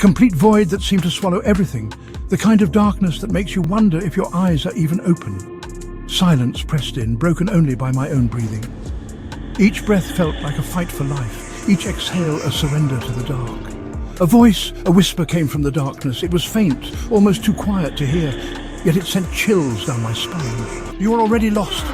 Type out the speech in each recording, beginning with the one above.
complete void that seemed to swallow everything, the kind of darkness that makes you wonder if your eyes are even open. Silence pressed in, broken only by my own breathing. Each breath felt like a fight for life, each exhale a surrender to the dark. A voice, a whisper came from the darkness. It was faint, almost too quiet to hear, yet it sent chills down my spine. "You are already lost."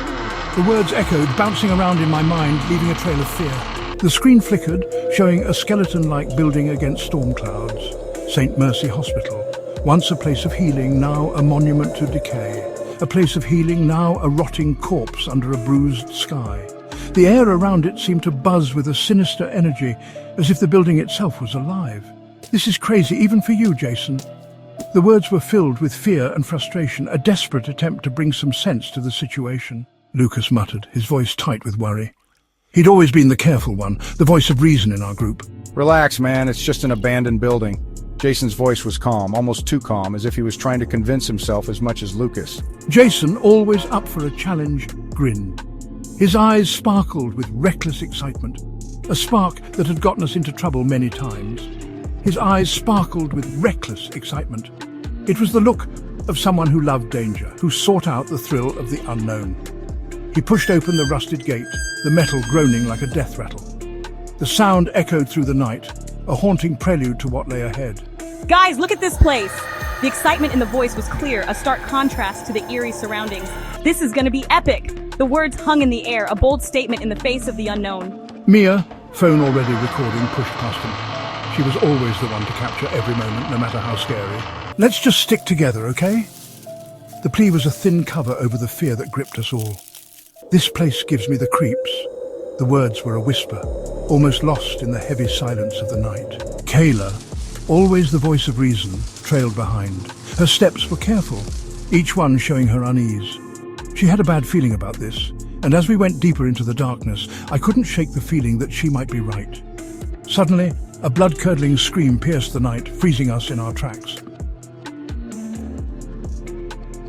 The words echoed, bouncing around in my mind, leaving a trail of fear. The screen flickered, showing a skeleton-like building against storm clouds. St. Mercy Hospital. Once a place of healing, now a monument to decay. A place of healing, now a rotting corpse under a bruised sky. The air around it seemed to buzz with a sinister energy, as if the building itself was alive. "This is crazy, even for you, Jason." The words were filled with fear and frustration, a desperate attempt to bring some sense to the situation. Lucas muttered, his voice tight with worry. He'd always been the careful one, the voice of reason in our group. "Relax, man, it's just an abandoned building." Jason's voice was calm, almost too calm, as if he was trying to convince himself as much as Lucas. Jason, always up for a challenge, grinned. His eyes sparkled with reckless excitement, a spark that had gotten us into trouble many times. His eyes sparkled with reckless excitement. It was the look of someone who loved danger, who sought out the thrill of the unknown. He pushed open the rusted gate, the metal groaning like a death rattle. The sound echoed through the night, a haunting prelude to what lay ahead. "Guys, look at this place!" The excitement in the voice was clear, a stark contrast to the eerie surroundings. "This is gonna be epic!" The words hung in the air, a bold statement in the face of the unknown. Mia, phone already recording, pushed past him. She was always the one to capture every moment, no matter how scary. "Let's just stick together, okay?" The plea was a thin cover over the fear that gripped us all. "This place gives me the creeps." The words were a whisper, almost lost in the heavy silence of the night. Kayla, always the voice of reason, trailed behind. Her steps were careful, each one showing her unease. She had a bad feeling about this, and as we went deeper into the darkness, I couldn't shake the feeling that she might be right. Suddenly, a blood-curdling scream pierced the night, freezing us in our tracks.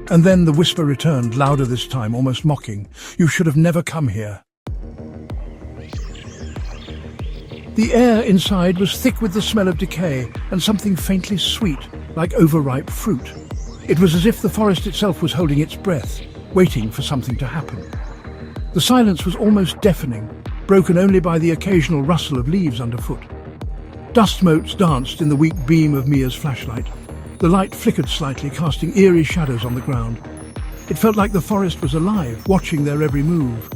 And then the whisper returned, louder this time, almost mocking. "You should have never come here." The air inside was thick with the smell of decay and something faintly sweet, like overripe fruit. It was as if the forest itself was holding its breath, waiting for something to happen. The silence was almost deafening, broken only by the occasional rustle of leaves underfoot. Dust motes danced in the weak beam of Mia's flashlight. The light flickered slightly, casting eerie shadows on the ground. It felt like the forest was alive, watching their every move.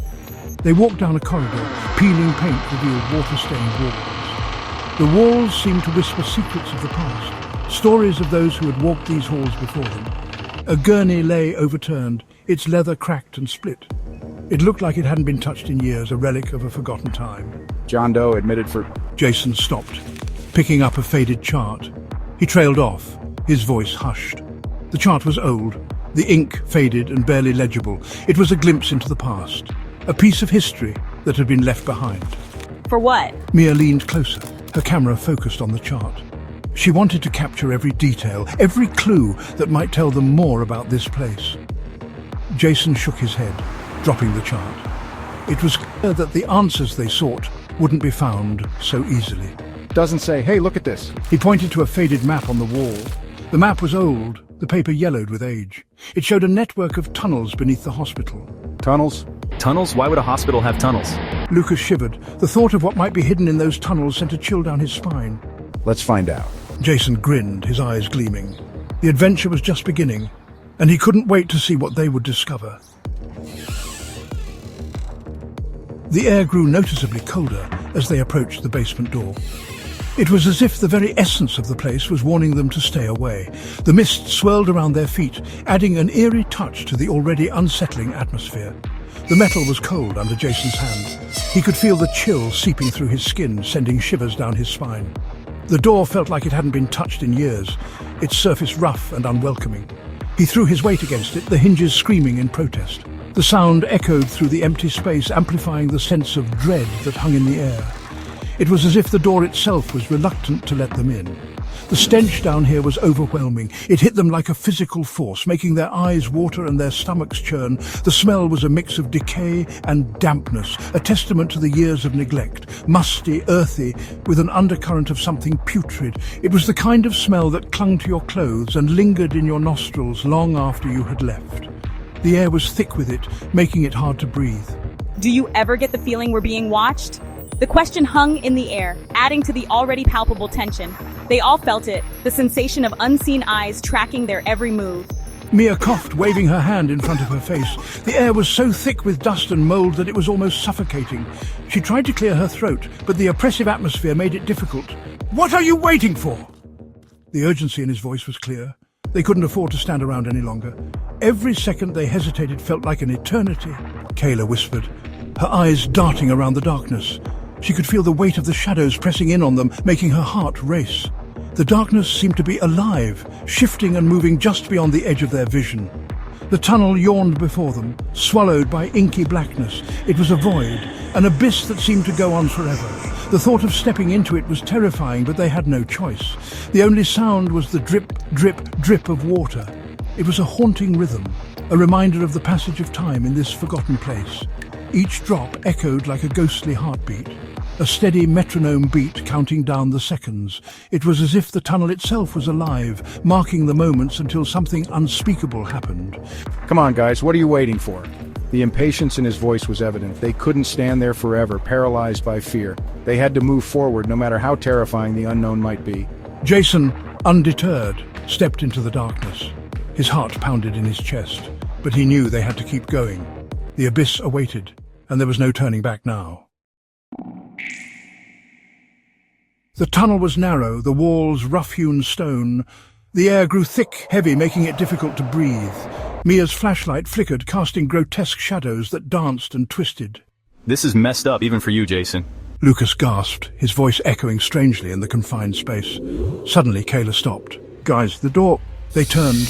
They walked down a corridor. Peeling paint revealed water-stained walls. The walls seemed to whisper secrets of the past, stories of those who had walked these halls before them. A gurney lay overturned, its leather cracked and split. It looked like it hadn't been touched in years, a relic of a forgotten time. John Doe admitted for... Jason stopped, picking up a faded chart. He trailed off, his voice hushed. The chart was old, the ink faded and barely legible. It was a glimpse into the past, a piece of history that had been left behind. "For what?" Mia leaned closer, her camera focused on the chart. She wanted to capture every detail, every clue that might tell them more about this place. Jason shook his head, dropping the chart. It was clear that the answers they sought wouldn't be found so easily. Doesn't say, "Hey, look at this." He pointed to a faded map on the wall. The map was old, the paper yellowed with age. It showed a network of tunnels beneath the hospital. Tunnels? Tunnels? Why would a hospital have tunnels? Lucas shivered. The thought of what might be hidden in those tunnels sent a chill down his spine. Let's find out. Jason grinned, his eyes gleaming. The adventure was just beginning, and he couldn't wait to see what they would discover. The air grew noticeably colder as they approached the basement door. It was as if the very essence of the place was warning them to stay away. The mist swirled around their feet, adding an eerie touch to the already unsettling atmosphere. The metal was cold under Jason's hand. He could feel the chill seeping through his skin, sending shivers down his spine. The door felt like it hadn't been touched in years, its surface rough and unwelcoming. He threw his weight against it, the hinges screaming in protest. The sound echoed through the empty space, amplifying the sense of dread that hung in the air. It was as if the door itself was reluctant to let them in. The stench down here was overwhelming. It hit them like a physical force, making their eyes water and their stomachs churn. The smell was a mix of decay and dampness, a testament to the years of neglect. Musty, earthy, with an undercurrent of something putrid. It was the kind of smell that clung to your clothes and lingered in your nostrils long after you had left. The air was thick with it, making it hard to breathe. Do you ever get the feeling we're being watched? The question hung in the air, adding to the already palpable tension. They all felt it, the sensation of unseen eyes tracking their every move. Mia coughed, waving her hand in front of her face. The air was so thick with dust and mold that it was almost suffocating. She tried to clear her throat, but the oppressive atmosphere made it difficult. "What are you waiting for?" The urgency in his voice was clear. They couldn't afford to stand around any longer. Every second they hesitated felt like an eternity. Kayla whispered, her eyes darting around the darkness. She could feel the weight of the shadows pressing in on them, making her heart race. The darkness seemed to be alive, shifting and moving just beyond the edge of their vision. The tunnel yawned before them, swallowed by inky blackness. It was a void, an abyss that seemed to go on forever. The thought of stepping into it was terrifying, but they had no choice. The only sound was the drip, drip, drip of water. It was a haunting rhythm, a reminder of the passage of time in this forgotten place. Each drop echoed like a ghostly heartbeat, a steady metronome beat counting down the seconds. It was as if the tunnel itself was alive, marking the moments until something unspeakable happened. Come on, guys, what are you waiting for? The impatience in his voice was evident. They couldn't stand there forever, paralyzed by fear. They had to move forward, no matter how terrifying the unknown might be. Jason, undeterred, stepped into the darkness. His heart pounded in his chest, but he knew they had to keep going. The abyss awaited, and there was no turning back now. The tunnel was narrow, the walls rough-hewn stone. The air grew thick, heavy, making it difficult to breathe. Mia's flashlight flickered, casting grotesque shadows that danced and twisted. This is messed up even for you, Jason. Lucas gasped, his voice echoing strangely in the confined space. Suddenly, Kayla stopped. "Guys, the door..." They turned.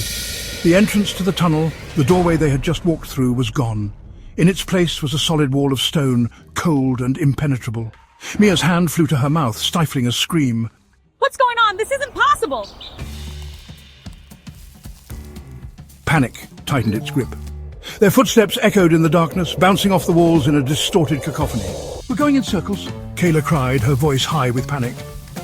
The entrance to the tunnel, the doorway they had just walked through, was gone. In its place was a solid wall of stone, cold and impenetrable. Mia's hand flew to her mouth, stifling a scream. What's going on? This isn't possible! Panic tightened its grip. Their footsteps echoed in the darkness, bouncing off the walls in a distorted cacophony. "We're going in circles," Kayla cried, her voice high with panic.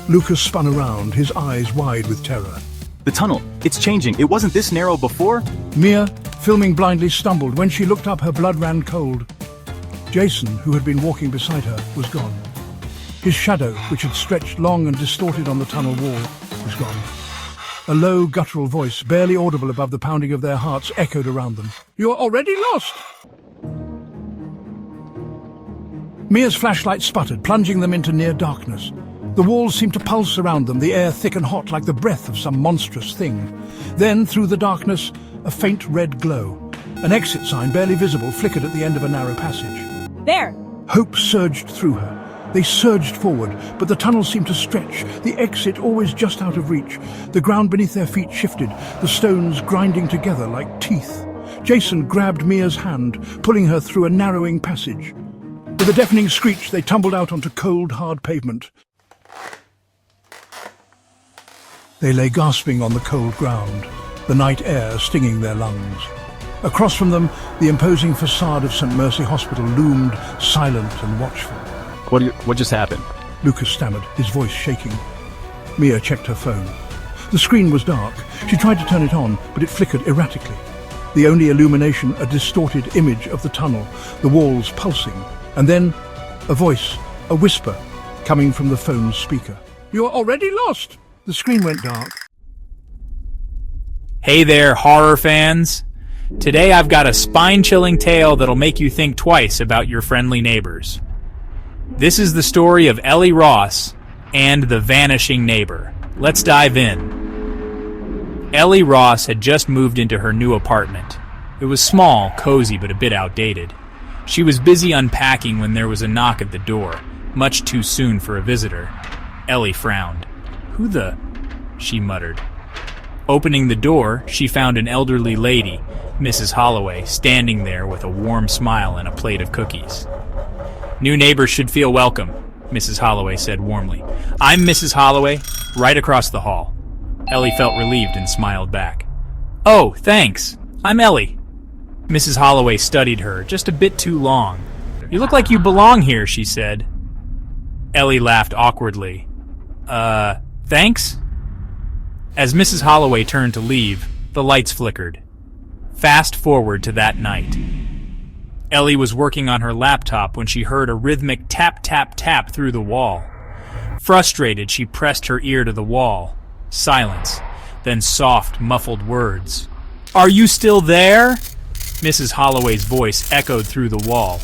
Lucas spun around, his eyes wide with terror. The tunnel, it's changing. It wasn't this narrow before. Mia, filming blindly, stumbled. When she looked up, her blood ran cold. Jason, who had been walking beside her, was gone. His shadow, which had stretched long and distorted on the tunnel wall, was gone. A low, guttural voice, barely audible above the pounding of their hearts, echoed around them. "You're already lost!" Mia's flashlight sputtered, plunging them into near darkness. The walls seemed to pulse around them, the air thick and hot like the breath of some monstrous thing. Then, through the darkness, a faint red glow. An exit sign, barely visible, flickered at the end of a narrow passage. There! Hope surged through her. They surged forward, but the tunnel seemed to stretch, the exit always just out of reach. The ground beneath their feet shifted, the stones grinding together like teeth. Jason grabbed Mia's hand, pulling her through a narrowing passage. With a deafening screech, they tumbled out onto cold, hard pavement. They lay gasping on the cold ground, the night air stinging their lungs. Across from them, the imposing facade of St. Mercy Hospital loomed, silent and watchful. What just happened? Lucas stammered, his voice shaking. Mia checked her phone. The screen was dark. She tried to turn it on, but it flickered erratically. The only illumination, a distorted image of the tunnel, the walls pulsing. And then, a voice, a whisper, coming from the phone's speaker. "You're already lost!" The screen went dark. Hey there, horror fans. Today I've got a spine-chilling tale that'll make you think twice about your friendly neighbors. This is the story of Ellie Ross and the vanishing neighbor. Let's dive in. Ellie Ross had just moved into her new apartment. It was small, cozy, but a bit outdated. She was busy unpacking when there was a knock at the door, much too soon for a visitor. Ellie frowned. "Who the?" she muttered. Opening the door, she found an elderly lady, Mrs. Holloway, standing there with a warm smile and a plate of cookies. "New neighbors should feel welcome," Mrs. Holloway said warmly. "I'm Mrs. Holloway, right across the hall." Ellie felt relieved and smiled back. "Oh, thanks. I'm Ellie." Mrs. Holloway studied her, just a bit too long. "You look like you belong here," she said. Ellie laughed awkwardly. Thanks?" As Mrs. Holloway turned to leave, the lights flickered. Fast forward to that night. Ellie was working on her laptop when she heard a rhythmic tap, tap, tap through the wall. Frustrated, she pressed her ear to the wall. Silence, then soft, muffled words. "Are you still there?" Mrs. Holloway's voice echoed through the wall.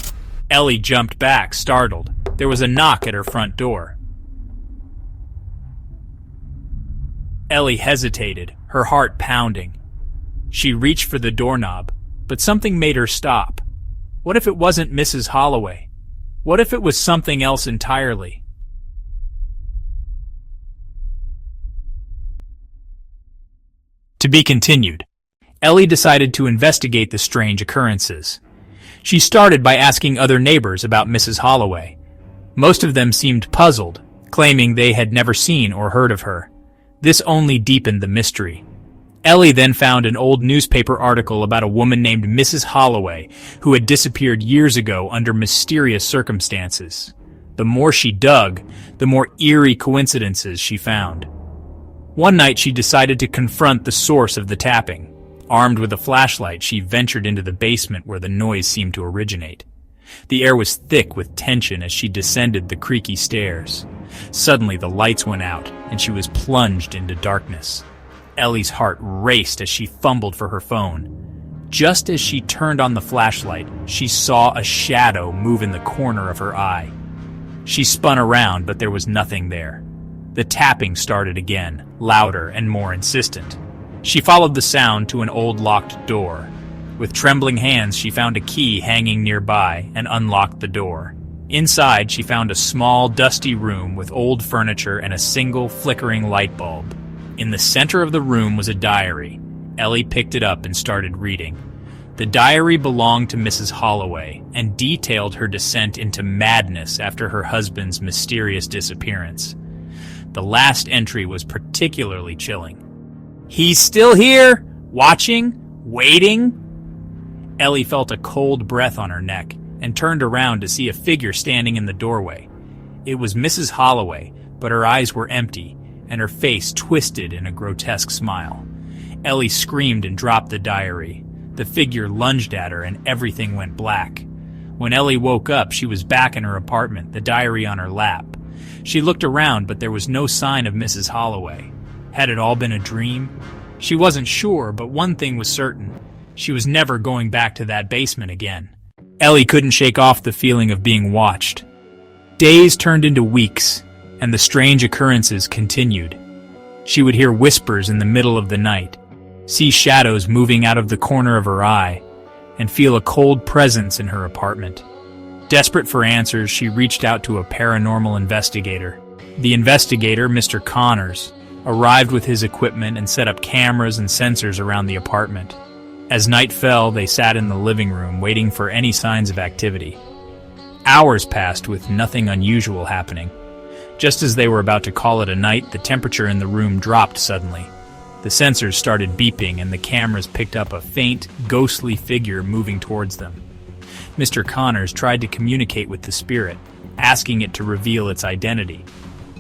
Ellie jumped back, startled. There was a knock at her front door. Ellie hesitated, her heart pounding. She reached for the doorknob, but something made her stop. What if it wasn't Mrs. Holloway? What if it was something else entirely? To be continued. Ellie decided to investigate the strange occurrences. She started by asking other neighbors about Mrs. Holloway. Most of them seemed puzzled, claiming they had never seen or heard of her. This only deepened the mystery. Ellie then found an old newspaper article about a woman named Mrs. Holloway who had disappeared years ago under mysterious circumstances. The more she dug, the more eerie coincidences she found. One night she decided to confront the source of the tapping. Armed with a flashlight, she ventured into the basement where the noise seemed to originate. The air was thick with tension as she descended the creaky stairs. Suddenly the lights went out, and she was plunged into darkness. Ellie's heart raced as she fumbled for her phone. Just as she turned on the flashlight, she saw a shadow move in the corner of her eye. She spun around, but there was nothing there. The tapping started again, louder and more insistent. She followed the sound to an old locked door. With trembling hands, she found a key hanging nearby and unlocked the door. Inside, she found a small, dusty room with old furniture and a single flickering light bulb. In the center of the room was a diary. Ellie picked it up and started reading. The diary belonged to Mrs. Holloway and detailed her descent into madness after her husband's mysterious disappearance. The last entry was particularly chilling. "He's still here, watching, waiting." Ellie felt a cold breath on her neck and turned around to see a figure standing in the doorway. It was Mrs. Holloway, but her eyes were empty and her face twisted in a grotesque smile. Ellie screamed and dropped the diary. The figure lunged at her and everything went black. When Ellie woke up, she was back in her apartment, the diary on her lap. She looked around, but there was no sign of Mrs. Holloway. Had it all been a dream? She wasn't sure, but one thing was certain. She was never going back to that basement again. Ellie couldn't shake off the feeling of being watched. Days turned into weeks, and the strange occurrences continued. She would hear whispers in the middle of the night, see shadows moving out of the corner of her eye, and feel a cold presence in her apartment. Desperate for answers, she reached out to a paranormal investigator. The investigator, Mr. Connors, arrived with his equipment and set up cameras and sensors around the apartment. As night fell, they sat in the living room, waiting for any signs of activity. Hours passed with nothing unusual happening. Just as they were about to call it a night, the temperature in the room dropped suddenly. The sensors started beeping, and the cameras picked up a faint, ghostly figure moving towards them. Mr. Connors tried to communicate with the spirit, asking it to reveal its identity.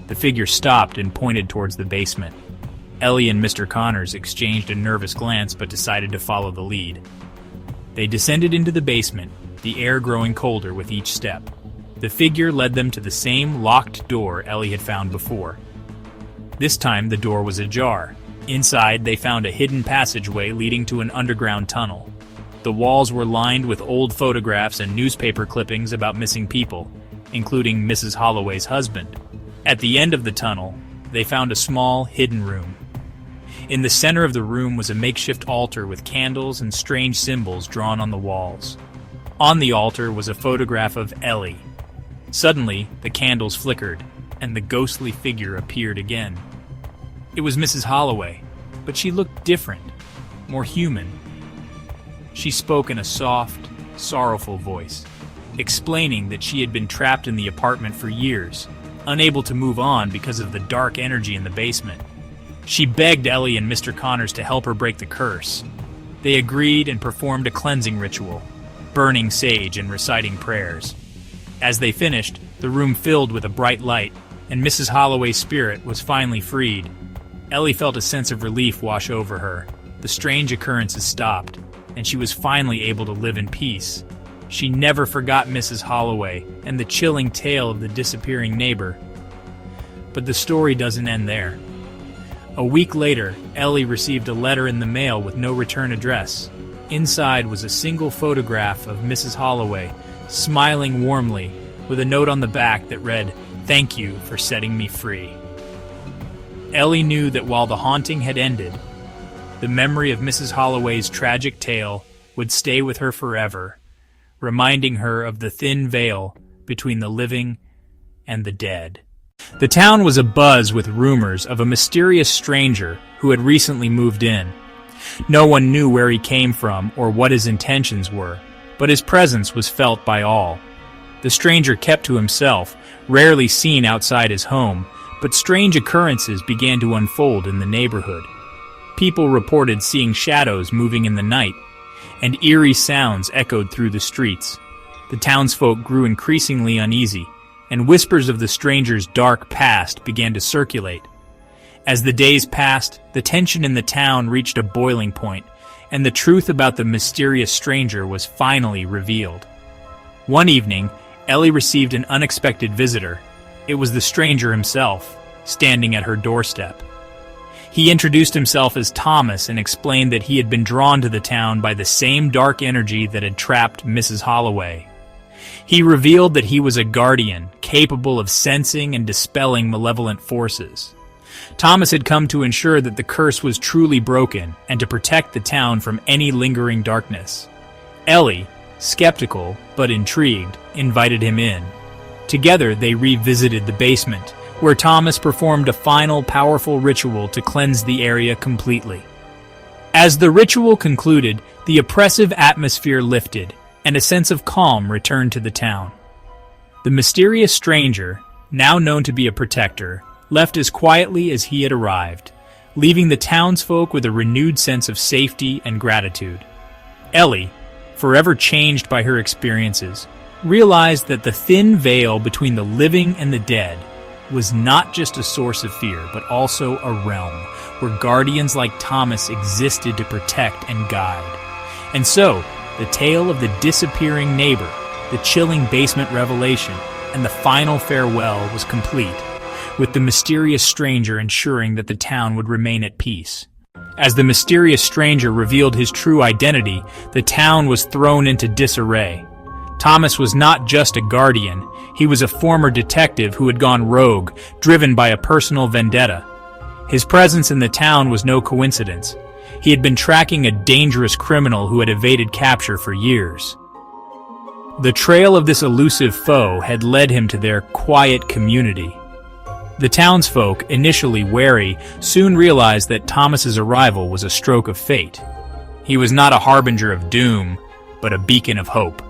The figure stopped and pointed towards the basement. Ellie and Mr. Connors exchanged a nervous glance but decided to follow the lead. They descended into the basement, the air growing colder with each step. The figure led them to the same locked door Ellie had found before. This time the door was ajar. Inside, they found a hidden passageway leading to an underground tunnel. The walls were lined with old photographs and newspaper clippings about missing people, including Mrs. Holloway's husband. At the end of the tunnel, they found a small, hidden room. In the center of the room was a makeshift altar with candles and strange symbols drawn on the walls. On the altar was a photograph of Ellie. Suddenly, the candles flickered, and the ghostly figure appeared again. It was Mrs. Holloway, but she looked different, more human. She spoke in a soft, sorrowful voice, explaining that she had been trapped in the apartment for years, unable to move on because of the dark energy in the basement. She begged Ellie and Mr. Connors to help her break the curse. They agreed and performed a cleansing ritual, burning sage and reciting prayers. As they finished, the room filled with a bright light, and Mrs. Holloway's spirit was finally freed. Ellie felt a sense of relief wash over her. The strange occurrences stopped, and she was finally able to live in peace. She never forgot Mrs. Holloway and the chilling tale of the disappearing neighbor. But the story doesn't end there. A week later, Ellie received a letter in the mail with no return address. Inside was a single photograph of Mrs. Holloway, smiling warmly, with a note on the back that read, "Thank you for setting me free." Ellie knew that while the haunting had ended, the memory of Mrs. Holloway's tragic tale would stay with her forever, reminding her of the thin veil between the living and the dead. The town was abuzz with rumors of a mysterious stranger who had recently moved in. No one knew where he came from or what his intentions were, but his presence was felt by all. The stranger kept to himself, rarely seen outside his home, but strange occurrences began to unfold in the neighborhood. People reported seeing shadows moving in the night, and eerie sounds echoed through the streets. The townsfolk grew increasingly uneasy, and whispers of the stranger's dark past began to circulate. As the days passed, the tension in the town reached a boiling point, and the truth about the mysterious stranger was finally revealed. One evening, Ellie received an unexpected visitor. It was the stranger himself, standing at her doorstep. He introduced himself as Thomas and explained that he had been drawn to the town by the same dark energy that had trapped Mrs. Holloway. He revealed that he was a guardian, capable of sensing and dispelling malevolent forces. Thomas had come to ensure that the curse was truly broken and to protect the town from any lingering darkness. Ellie, skeptical but intrigued, invited him in. Together they revisited the basement, where Thomas performed a final powerful ritual to cleanse the area completely. As the ritual concluded, the oppressive atmosphere lifted, and a sense of calm returned to the town. The mysterious stranger, now known to be a protector, left as quietly as he had arrived, leaving the townsfolk with a renewed sense of safety and gratitude. Ellie, forever changed by her experiences, realized that the thin veil between the living and the dead was not just a source of fear, but also a realm where guardians like Thomas existed to protect and guide. And so, the tale of the disappearing neighbor, the chilling basement revelation, and the final farewell was complete, with the mysterious stranger ensuring that the town would remain at peace. As the mysterious stranger revealed his true identity, the town was thrown into disarray. Thomas was not just a guardian, he was a former detective who had gone rogue, driven by a personal vendetta. His presence in the town was no coincidence. He had been tracking a dangerous criminal who had evaded capture for years. The trail of this elusive foe had led him to their quiet community. The townsfolk, initially wary, soon realized that Thomas's arrival was a stroke of fate. He was not a harbinger of doom, but a beacon of hope.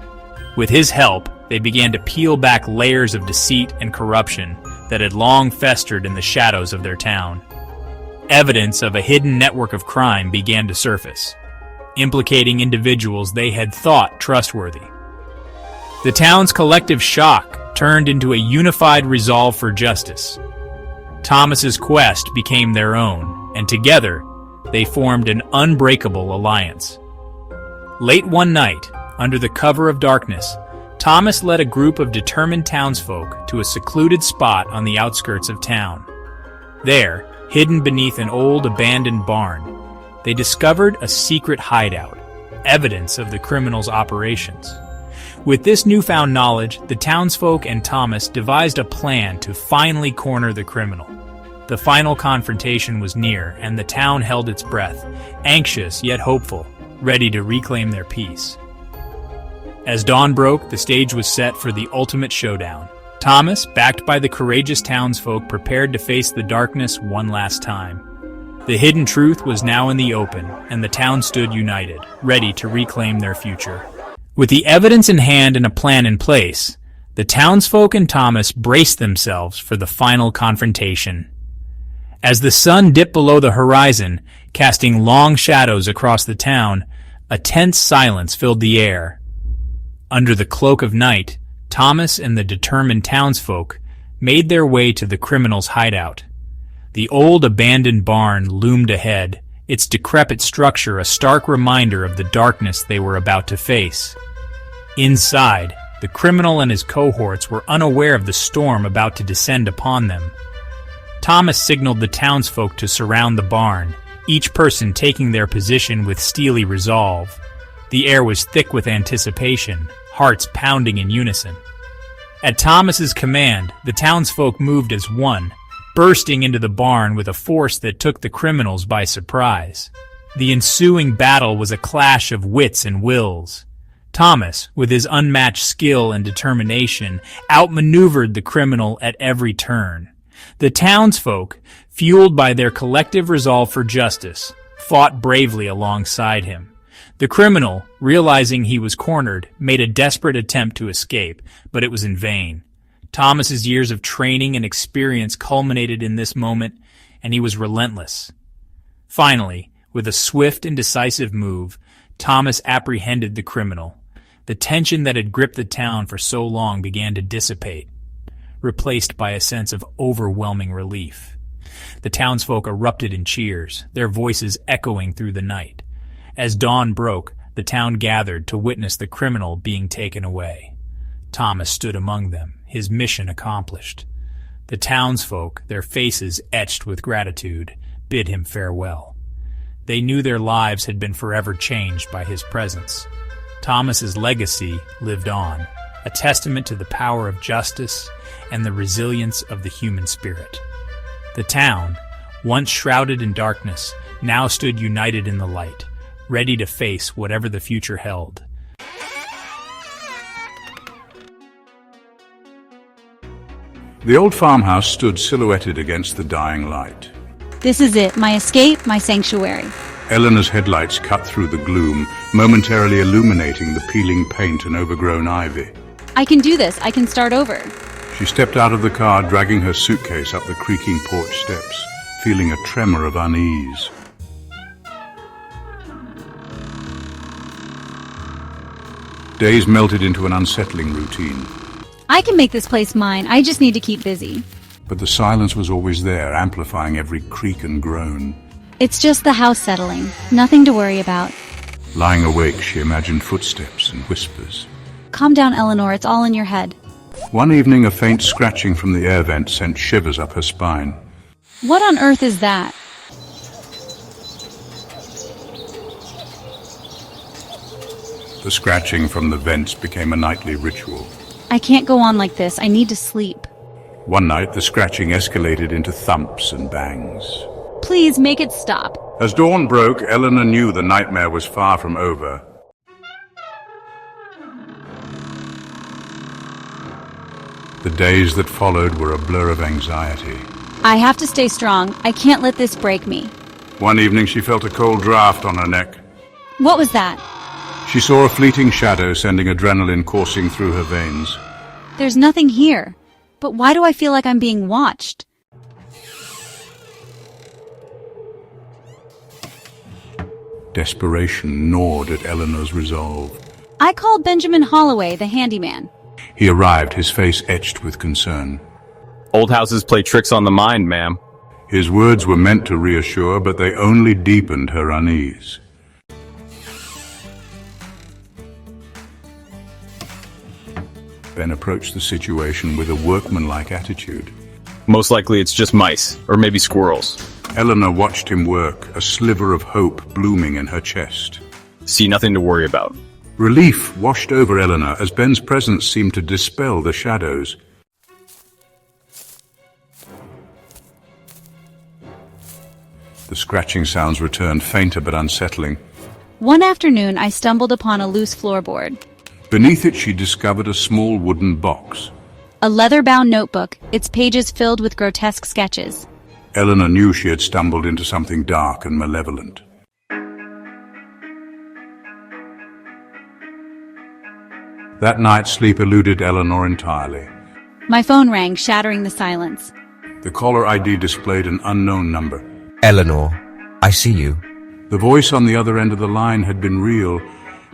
With his help, they began to peel back layers of deceit and corruption that had long festered in the shadows of their town. Evidence of a hidden network of crime began to surface, implicating individuals they had thought trustworthy. The town's collective shock turned into a unified resolve for justice. Thomas's quest became their own, and together, they formed an unbreakable alliance. Late one night, under the cover of darkness, Thomas led a group of determined townsfolk to a secluded spot on the outskirts of town. There, hidden beneath an old abandoned barn, they discovered a secret hideout, evidence of the criminal's operations. With this newfound knowledge, the townsfolk and Thomas devised a plan to finally corner the criminal. The final confrontation was near, and the town held its breath, anxious yet hopeful, ready to reclaim their peace. As dawn broke, the stage was set for the ultimate showdown. Thomas, backed by the courageous townsfolk, prepared to face the darkness one last time. The hidden truth was now in the open, and the town stood united, ready to reclaim their future. With the evidence in hand and a plan in place, The townsfolk and Thomas braced themselves for the final confrontation. As the sun dipped below the horizon, casting long shadows across the town, a tense silence filled the air. Under the cloak of night, Thomas and the determined townsfolk made their way to the criminal's hideout. The old abandoned barn loomed ahead, its decrepit structure a stark reminder of the darkness they were about to face. Inside, the criminal and his cohorts were unaware of the storm about to descend upon them. Thomas signaled the townsfolk to surround the barn, each person taking their position with steely resolve. The air was thick with anticipation, hearts pounding in unison. At Thomas's command, the townsfolk moved as one, bursting into the barn with a force that took the criminals by surprise. The ensuing battle was a clash of wits and wills. Thomas, with his unmatched skill and determination, outmaneuvered the criminal at every turn. The townsfolk, fueled by their collective resolve for justice, fought bravely alongside him. The criminal, realizing he was cornered, made a desperate attempt to escape, but it was in vain. Thomas's years of training and experience culminated in this moment, and he was relentless. Finally, with a swift and decisive move, Thomas apprehended the criminal. The tension that had gripped the town for so long began to dissipate, replaced by a sense of overwhelming relief. The townsfolk erupted in cheers, their voices echoing through the night. As dawn broke, the town gathered to witness the criminal being taken away. Thomas stood among them, his mission accomplished. The townsfolk, their faces etched with gratitude, bid him farewell. They knew their lives had been forever changed by his presence. Thomas's legacy lived on, a testament to the power of justice and the resilience of the human spirit. The town, once shrouded in darkness, now stood united in the light, ready to face whatever the future held. The old farmhouse stood silhouetted against the dying light. This is it, my escape, my sanctuary. Eleanor's headlights cut through the gloom, momentarily illuminating the peeling paint and overgrown ivy. I can do this, I can start over. She stepped out of the car, dragging her suitcase up the creaking porch steps, feeling a tremor of unease. Days melted into an unsettling routine. I can make this place mine, I just need to keep busy. But the silence was always there, amplifying every creak and groan. It's just the house settling, nothing to worry about. Lying awake, she imagined footsteps and whispers. Calm down, Eleanor, it's all in your head. One evening, a faint scratching from the air vent sent shivers up her spine. What on earth is that? The scratching from the vents became a nightly ritual. I can't go on like this, I need to sleep. One night, the scratching escalated into thumps and bangs. Please make it stop. As dawn broke, Eleanor knew the nightmare was far from over. The days that followed were a blur of anxiety. I have to stay strong, I can't let this break me. One evening, she felt a cold draft on her neck. What was that? She saw a fleeting shadow, sending adrenaline coursing through her veins. There's nothing here. But why do I feel like I'm being watched? Desperation gnawed at Eleanor's resolve. I called Benjamin Holloway, the handyman. He arrived, his face etched with concern. Old houses play tricks on the mind, ma'am. His words were meant to reassure, but they only deepened her unease. Ben approached the situation with a workmanlike attitude. Most likely it's just mice, or maybe squirrels. Eleanor watched him work, a sliver of hope blooming in her chest. See, nothing to worry about. Relief washed over Eleanor as Ben's presence seemed to dispel the shadows. The scratching sounds returned, fainter but unsettling. One afternoon, I stumbled upon a loose floorboard. Beneath it, she discovered a small wooden box. A leather-bound notebook, its pages filled with grotesque sketches. Eleanor knew she had stumbled into something dark and malevolent. That night, sleep eluded Eleanor entirely. My phone rang, shattering the silence. The caller ID displayed an unknown number. Eleanor, I see you. The voice on the other end of the line had been real,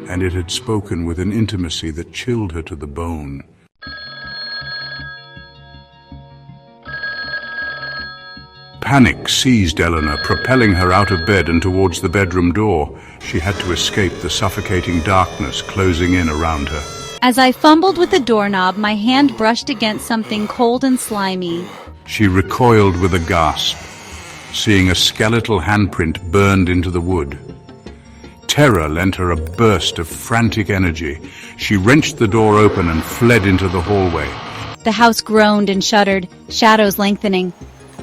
and it had spoken with an intimacy that chilled her to the bone. Panic seized Eleanor, propelling her out of bed and towards the bedroom door. She had to escape the suffocating darkness closing in around her. As I fumbled with the doorknob, my hand brushed against something cold and slimy. She recoiled with a gasp, seeing a skeletal handprint burned into the wood. Terror lent her a burst of frantic energy. She wrenched the door open and fled into the hallway. The house groaned and shuddered, shadows lengthening.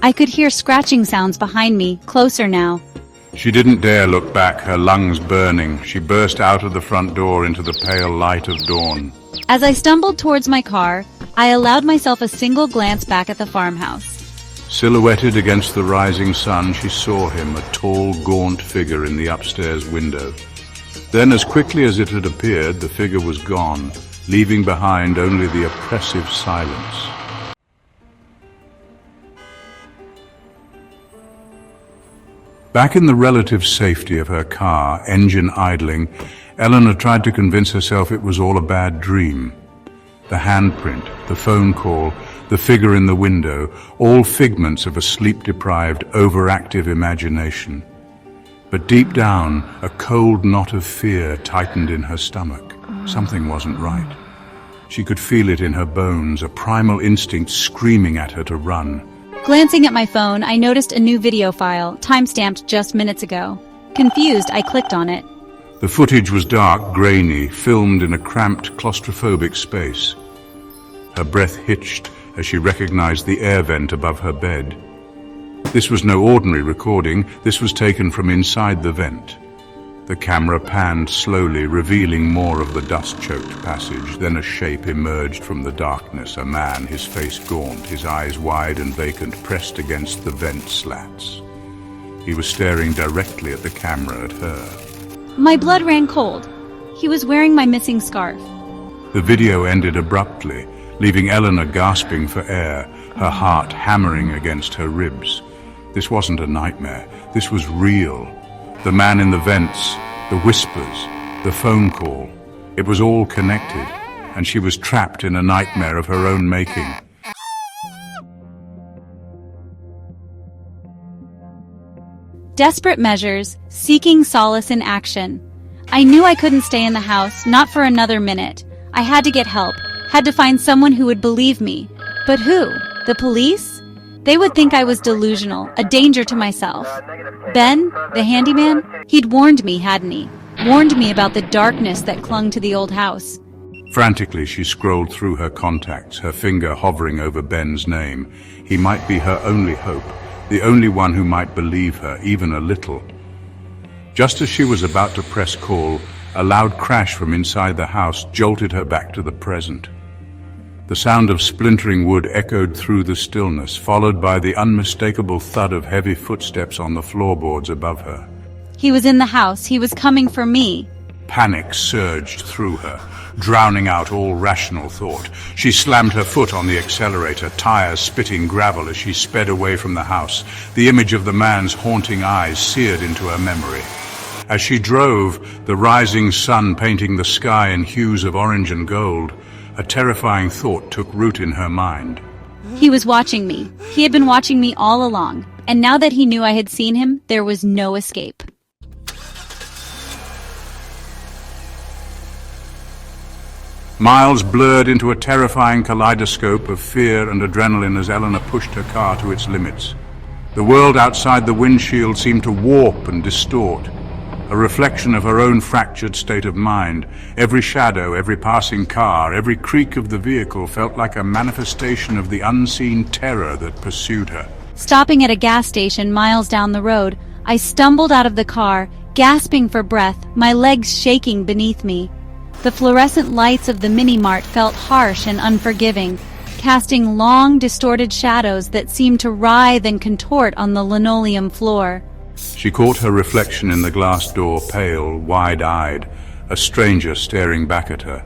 I could hear scratching sounds behind me, closer now. She didn't dare look back, her lungs burning. She burst out of the front door into the pale light of dawn. As I stumbled towards my car, I allowed myself a single glance back at the farmhouse. Silhouetted against the rising sun, she saw him, a tall, gaunt figure in the upstairs window. Then, as quickly as it had appeared, the figure was gone, leaving behind only the oppressive silence. Back in the relative safety of her car, engine idling, Eleanor tried to convince herself it was all a bad dream. The handprint, the phone call, the figure in the window, all figments of a sleep-deprived, overactive imagination. But deep down, a cold knot of fear tightened in her stomach. Something wasn't right. She could feel it in her bones, a primal instinct screaming at her to run. Glancing at my phone, I noticed a new video file, time-stamped just minutes ago. Confused, I clicked on it. The footage was dark, grainy, filmed in a cramped, claustrophobic space. Her breath hitched as she recognized the air vent above her bed. This was no ordinary recording. This was taken from inside the vent. The camera panned slowly, revealing more of the dust-choked passage. Then a shape emerged from the darkness, a man, his face gaunt, his eyes wide and vacant, pressed against the vent slats. He was staring directly at the camera, at her. My blood ran cold. He was wearing my missing scarf. The video ended abruptly, leaving Eleanor gasping for air, her heart hammering against her ribs. This wasn't a nightmare. This was real. The man in the vents, the whispers, the phone call. It was all connected, and she was trapped in a nightmare of her own making. Desperate measures, seeking solace in action. I knew I couldn't stay in the house, not for another minute. I had to get help, had to find someone who would believe me. But who? The police? They would think I was delusional, a danger to myself. Ben, the handyman, he'd warned me, hadn't he? Warned me about the darkness that clung to the old house. Frantically, she scrolled through her contacts, her finger hovering over Ben's name. He might be her only hope, the only one who might believe her, even a little. Just as she was about to press call, a loud crash from inside the house jolted her back to the present. The sound of splintering wood echoed through the stillness, followed by the unmistakable thud of heavy footsteps on the floorboards above her. He was in the house. He was coming for me. Panic surged through her, drowning out all rational thought. She slammed her foot on the accelerator, tires spitting gravel as she sped away from the house. The image of the man's haunting eyes seared into her memory. As she drove, the rising sun painting the sky in hues of orange and gold, a terrifying thought took root in her mind. He was watching me. He had been watching me all along. And now that he knew I had seen him, there was no escape. Miles blurred into a terrifying kaleidoscope of fear and adrenaline as Eleanor pushed her car to its limits. The world outside the windshield seemed to warp and distort, a reflection of her own fractured state of mind. Every shadow, every passing car, every creak of the vehicle felt like a manifestation of the unseen terror that pursued her. Stopping at a gas station miles down the road, I stumbled out of the car, gasping for breath, my legs shaking beneath me. The fluorescent lights of the mini-mart felt harsh and unforgiving, casting long, distorted shadows that seemed to writhe and contort on the linoleum floor. She caught her reflection in the glass door, pale, wide-eyed, a stranger staring back at her.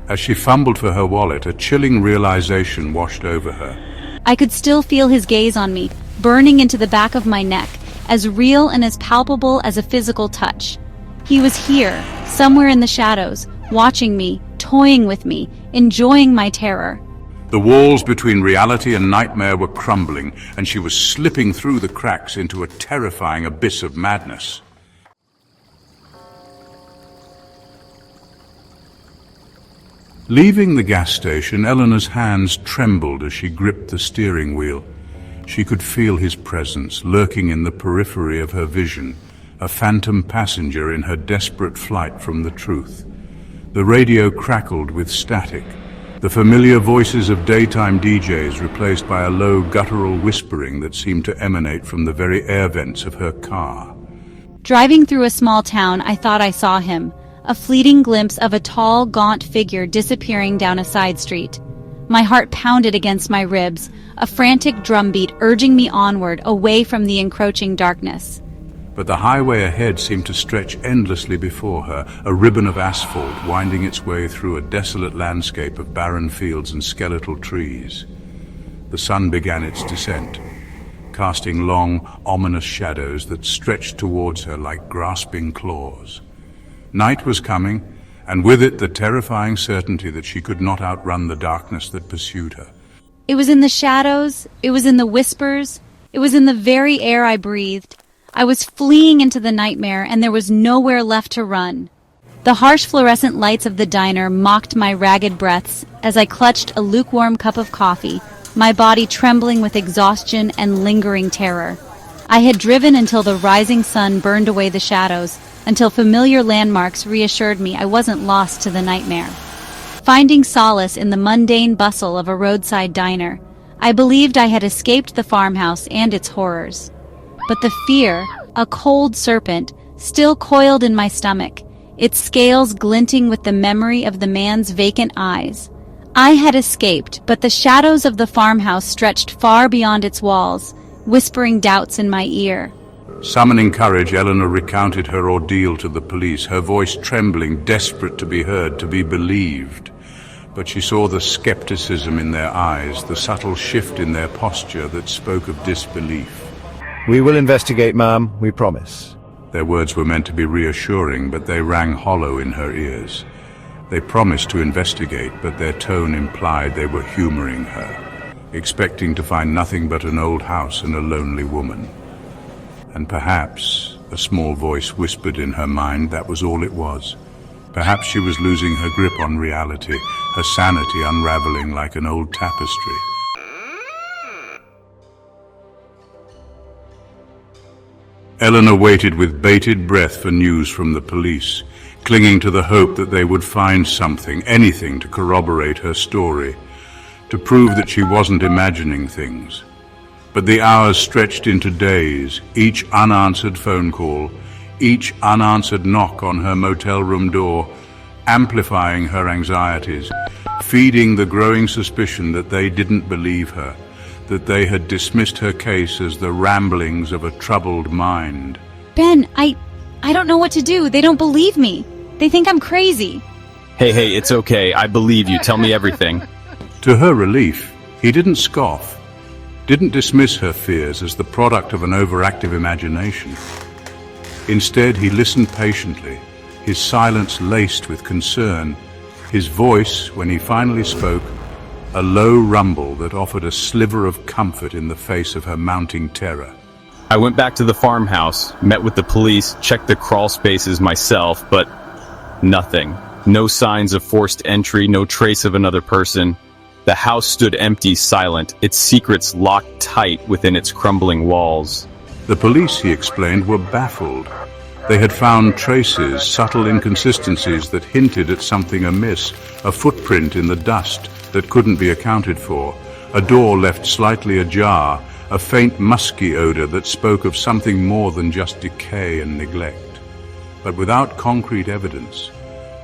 As she fumbled for her wallet, a chilling realization washed over her. I could still feel his gaze on me, burning into the back of my neck, as real and as palpable as a physical touch. He was here, somewhere in the shadows, watching me, toying with me, enjoying my terror. The walls between reality and nightmare were crumbling, and she was slipping through the cracks into a terrifying abyss of madness. Leaving the gas station, Eleanor's hands trembled as she gripped the steering wheel. She could feel his presence lurking in the periphery of her vision, a phantom passenger in her desperate flight from the truth. The radio crackled with static, the familiar voices of daytime DJs replaced by a low guttural whispering that seemed to emanate from the very air vents of her car. Driving through a small town, I thought I saw him, a fleeting glimpse of a tall, gaunt figure disappearing down a side street. My heart pounded against my ribs, a frantic drumbeat urging me onward, away from the encroaching darkness. But the highway ahead seemed to stretch endlessly before her, a ribbon of asphalt winding its way through a desolate landscape of barren fields and skeletal trees. The sun began its descent, casting long, ominous shadows that stretched towards her like grasping claws. Night was coming, and with it the terrifying certainty that she could not outrun the darkness that pursued her. It was in the shadows, it was in the whispers, it was in the very air I breathed. I was fleeing into the nightmare, and there was nowhere left to run. The harsh fluorescent lights of the diner mocked my ragged breaths as I clutched a lukewarm cup of coffee, my body trembling with exhaustion and lingering terror. I had driven until the rising sun burned away the shadows, until familiar landmarks reassured me I wasn't lost to the nightmare. Finding solace in the mundane bustle of a roadside diner, I believed I had escaped the farmhouse and its horrors. But the fear, a cold serpent, still coiled in my stomach, its scales glinting with the memory of the man's vacant eyes. I had escaped, but the shadows of the farmhouse stretched far beyond its walls, whispering doubts in my ear. Summoning courage, Eleanor recounted her ordeal to the police, her voice trembling, desperate to be heard, to be believed. But she saw the skepticism in their eyes, the subtle shift in their posture that spoke of disbelief. We will investigate, ma'am, we promise. Their words were meant to be reassuring, but they rang hollow in her ears. They promised to investigate, but their tone implied they were humoring her, expecting to find nothing but an old house and a lonely woman. And perhaps, a small voice whispered in her mind, that was all it was. Perhaps she was losing her grip on reality, her sanity unraveling like an old tapestry. Eleanor waited with bated breath for news from the police, clinging to the hope that they would find something, anything to corroborate her story, to prove that she wasn't imagining things. But the hours stretched into days, each unanswered phone call, each unanswered knock on her motel room door, amplifying her anxieties, feeding the growing suspicion that they didn't believe her, that they had dismissed her case as the ramblings of a troubled mind. Ben, I don't know what to do. They don't believe me. They think I'm crazy. Hey, it's okay. I believe you. Tell me everything. To her relief, he didn't scoff, didn't dismiss her fears as the product of an overactive imagination. Instead, he listened patiently, his silence laced with concern, his voice, when he finally spoke, a low rumble that offered a sliver of comfort in the face of her mounting terror. I went back to the farmhouse, met with the police, checked the crawl spaces myself, but nothing. No signs of forced entry, no trace of another person. The house stood empty, silent, its secrets locked tight within its crumbling walls. The police, he explained, were baffled. They had found traces, subtle inconsistencies that hinted at something amiss, a footprint in the dust that couldn't be accounted for, a door left slightly ajar, a faint musky odor that spoke of something more than just decay and neglect. But without concrete evidence,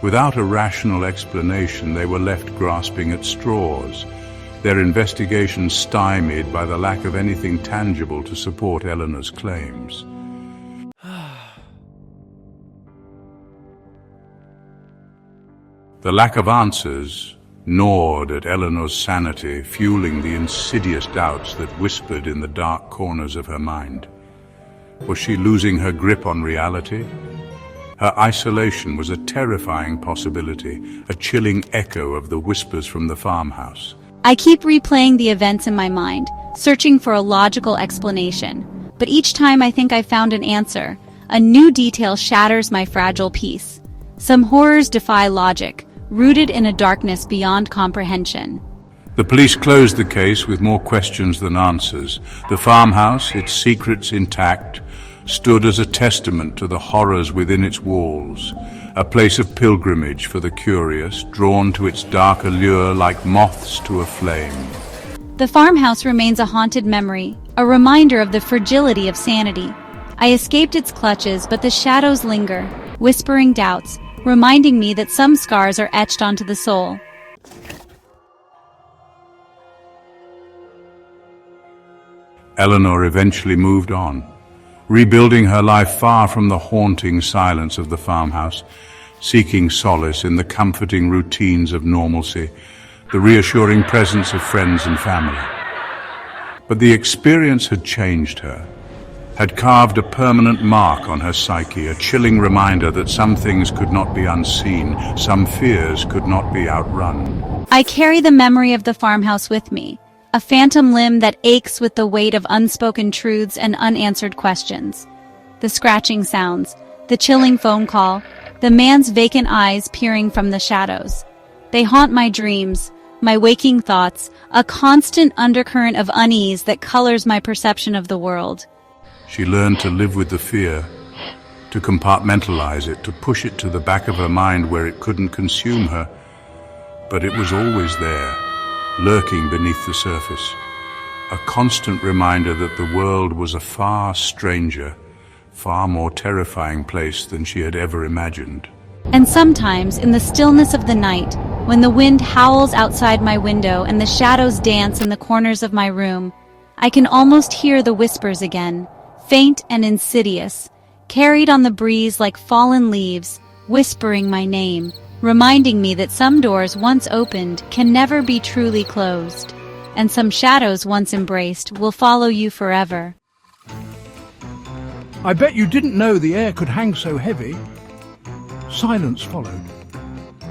without a rational explanation, they were left grasping at straws, their investigation stymied by the lack of anything tangible to support Eleanor's claims. The lack of answers gnawed at Eleanor's sanity, fueling the insidious doubts that whispered in the dark corners of her mind. Was she losing her grip on reality? Her isolation was a terrifying possibility, a chilling echo of the whispers from the farmhouse. I keep replaying the events in my mind, searching for a logical explanation. But each time I think I've found an answer, a new detail shatters my fragile peace. Some horrors defy logic, rooted in a darkness beyond comprehension. The police closed the case with more questions than answers. The farmhouse, its secrets intact, stood as a testament to the horrors within its walls, a place of pilgrimage for the curious, drawn to its dark allure like moths to a flame. The farmhouse remains a haunted memory, a reminder of the fragility of sanity. I escaped its clutches, but the shadows linger, whispering doubts, reminding me that some scars are etched onto the soul. Eleanor eventually moved on, rebuilding her life far from the haunting silence of the farmhouse, seeking solace in the comforting routines of normalcy, the reassuring presence of friends and family. But the experience had changed her, had carved a permanent mark on her psyche, a chilling reminder that some things could not be unseen, some fears could not be outrun. I carry the memory of the farmhouse with me, a phantom limb that aches with the weight of unspoken truths and unanswered questions. The scratching sounds, the chilling phone call, the man's vacant eyes peering from the shadows. They haunt my dreams, my waking thoughts, a constant undercurrent of unease that colors my perception of the world. She learned to live with the fear, to compartmentalize it, to push it to the back of her mind where it couldn't consume her. But it was always there, lurking beneath the surface, a constant reminder that the world was a far stranger, far more terrifying place than she had ever imagined. And sometimes, in the stillness of the night, when the wind howls outside my window and the shadows dance in the corners of my room, I can almost hear the whispers again, faint and insidious, carried on the breeze like fallen leaves, whispering my name, reminding me that some doors once opened can never be truly closed, and some shadows once embraced will follow you forever. I bet you didn't know the air could hang so heavy. Silence followed.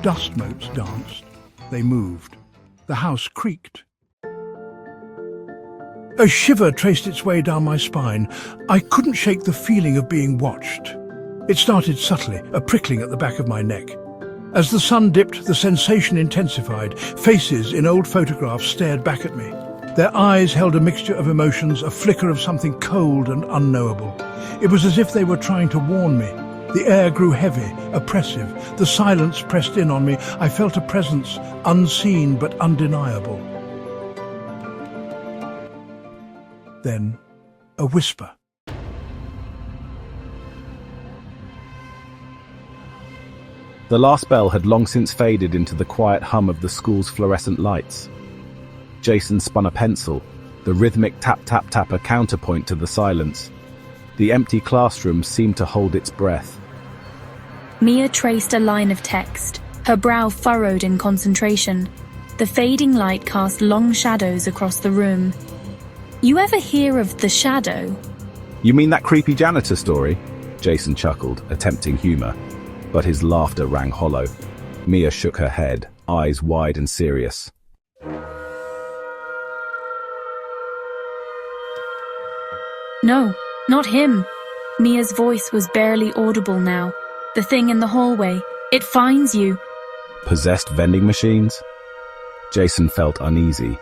Dust motes danced. They moved. The house creaked. A shiver traced its way down my spine. I couldn't shake the feeling of being watched. It started subtly, a prickling at the back of my neck. As the sun dipped, the sensation intensified. Faces in old photographs stared back at me. Their eyes held a mixture of emotions, a flicker of something cold and unknowable. It was as if they were trying to warn me. The air grew heavy, oppressive. The silence pressed in on me. I felt a presence, unseen but undeniable. Then, a whisper. The last bell had long since faded into the quiet hum of the school's fluorescent lights. Jason spun a pencil, the rhythmic tap-tap-tap a counterpoint to the silence. The empty classroom seemed to hold its breath. Mia traced a line of text, her brow furrowed in concentration. The fading light cast long shadows across the room. You ever hear of the shadow? You mean that creepy janitor story? Jason chuckled, attempting humor, but his laughter rang hollow. Mia shook her head, eyes wide and serious. No, not him. Mia's voice was barely audible now. The thing in the hallway, it finds you. Possessed vending machines? Jason felt uneasy.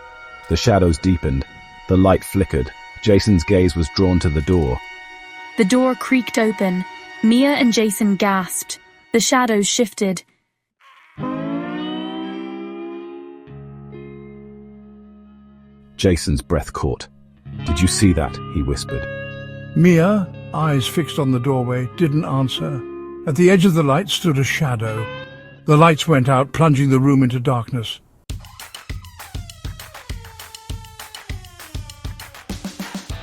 The shadows deepened. The light flickered. Jason's gaze was drawn to the door. The door creaked open. Mia and Jason gasped. The shadows shifted. Jason's breath caught. Did you see that? He whispered. Mia, eyes fixed on the doorway, didn't answer. At the edge of the light stood a shadow. The lights went out, plunging the room into darkness.